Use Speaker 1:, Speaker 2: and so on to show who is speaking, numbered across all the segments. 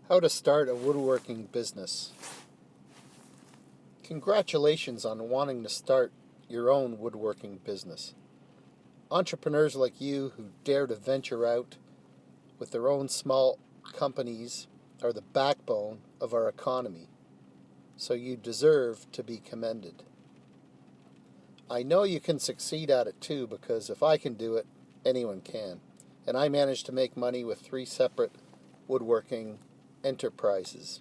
Speaker 1: How to start a woodworking business. Congratulations on wanting to start your own woodworking business. Entrepreneurs like you who dare to venture out with their own small companies are the backbone of our economy, so you deserve to be commended. I know you can succeed at it too, because if I can do it, anyone can. And I managed to make money with 3 separate woodworking enterprises.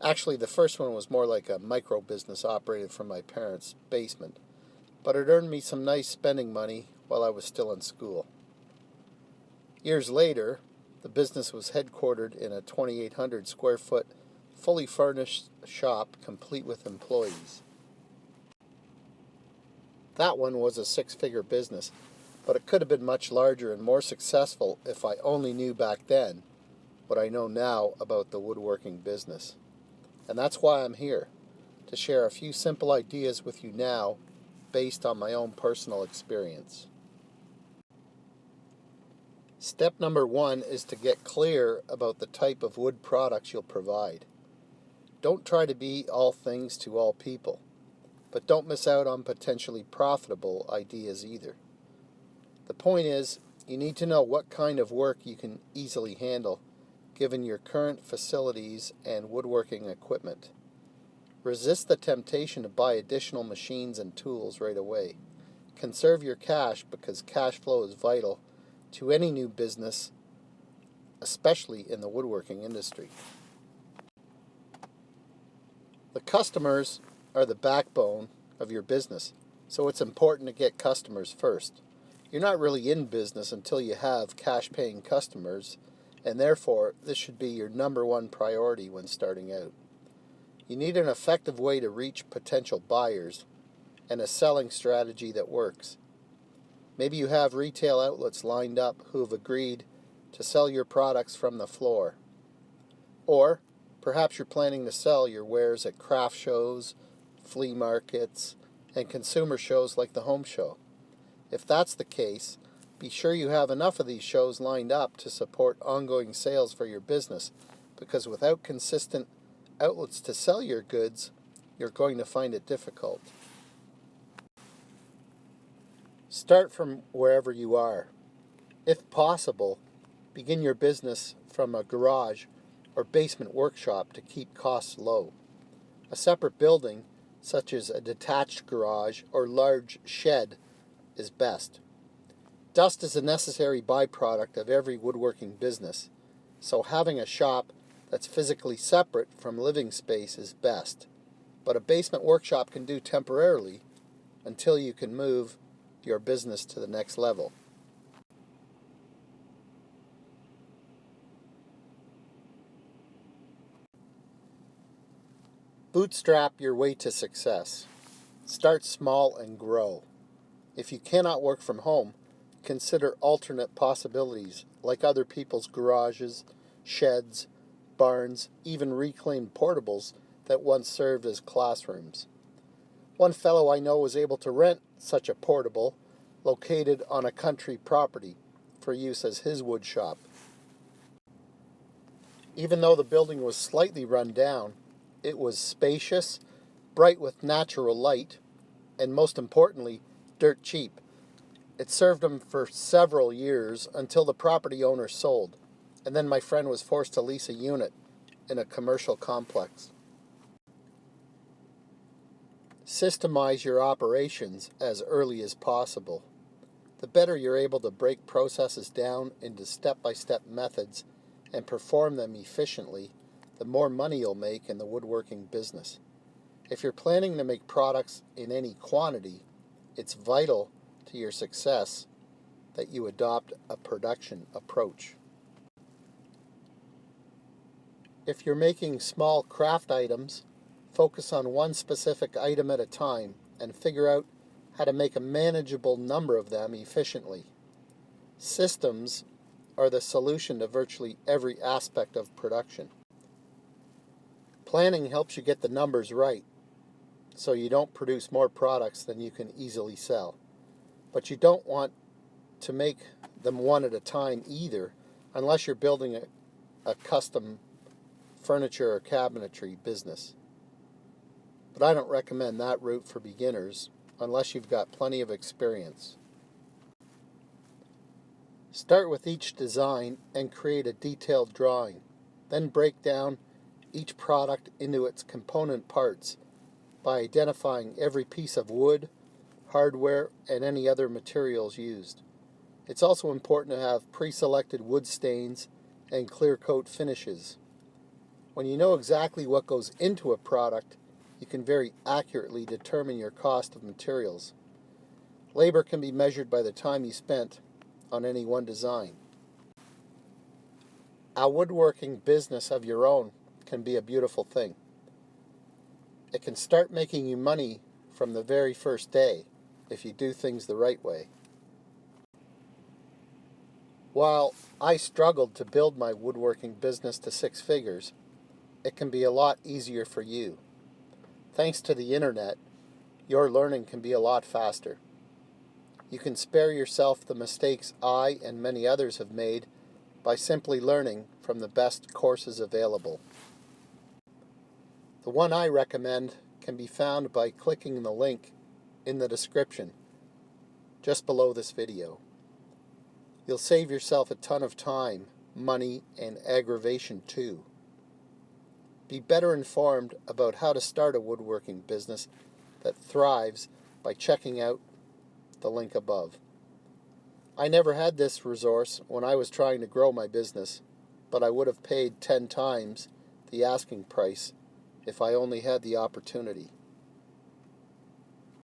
Speaker 1: Actually, the first one was more like a micro business operated from my parents' basement, but it earned me some nice spending money while I was still in school. Years later, the business was headquartered in a 2,800 square foot, fully furnished shop complete with employees. That one was a 6-figure business, but it could have been much larger and more successful if I only knew back then what I know now about the woodworking business. And that's why I'm here, to share a few simple ideas with you now based on my own personal experience. Step number 1 is to get clear about the type of wood products you'll provide. Don't try to be all things to all people, but don't miss out on potentially profitable ideas either. The point is, you need to know what kind of work you can easily handle given your current facilities and woodworking equipment. Resist the temptation to buy additional machines and tools right away. Conserve your cash, because cash flow is vital to any new business, especially in the woodworking industry. The customers are the backbone of your business, so it's important to get customers first. You're not really in business until you have cash-paying customers, and therefore this should be your number 1 priority when starting out. You need an effective way to reach potential buyers and a selling strategy that works. Maybe you have retail outlets lined up who have agreed to sell your products from the floor. Or perhaps you're planning to sell your wares at craft shows, flea markets, and consumer shows like the home show. If that's the case, be sure you have enough of these shows lined up to support ongoing sales for your business, because without consistent outlets to sell your goods, you're going to find it difficult. Start from wherever you are. If possible, begin your business from a garage or basement workshop to keep costs low. A separate building, such as a detached garage or large shed, is best. Dust is a necessary byproduct of every woodworking business, so having a shop that's physically separate from living space is best. But a basement workshop can do temporarily until you can move your business to the next level. Bootstrap your way to success. Start small and grow. If you cannot work from home, consider alternate possibilities like other people's garages, sheds, barns, even reclaimed portables that once served as classrooms. One fellow I know was able to rent such a portable located on a country property for use as his wood shop. Even though the building was slightly run down, it was spacious, bright with natural light, and most importantly, dirt cheap. It served him for several years until the property owner sold, and then my friend was forced to lease a unit in a commercial complex. Systemize your operations as early as possible. The better you're able to break processes down into step-by-step methods and perform them efficiently, the more money you'll make in the woodworking business. If you're planning to make products in any quantity, it's vital to your success that you adopt a production approach. If you're making small craft items, focus on one specific item at a time and figure out how to make a manageable number of them efficiently. Systems are the solution to virtually every aspect of production. Planning helps you get the numbers right, so you don't produce more products than you can easily sell. But you don't want to make them one at a time either, unless you're building a custom furniture or cabinetry business. But I don't recommend that route for beginners unless you've got plenty of experience. Start with each design and create a detailed drawing. Then break down each product into its component parts by identifying every piece of wood, hardware, and any other materials used. It's also important to have pre-selected wood stains and clear coat finishes. When you know exactly what goes into a product, you can very accurately determine your cost of materials. Labor can be measured by the time you spent on any one design. A woodworking business of your own can be a beautiful thing. It can start making you money from the very first day if you do things the right way. While I struggled to build my woodworking business to 6 figures, it can be a lot easier for you. Thanks to the internet, your learning can be a lot faster. You can spare yourself the mistakes I and many others have made by simply learning from the best courses available. The one I recommend can be found by clicking the link in the description just below this video. You'll save yourself a ton of time, money, and aggravation too. Be better informed about how to start a woodworking business that thrives by checking out the link above. I never had this resource when I was trying to grow my business, but I would have paid 10 times the asking price if I only had the opportunity.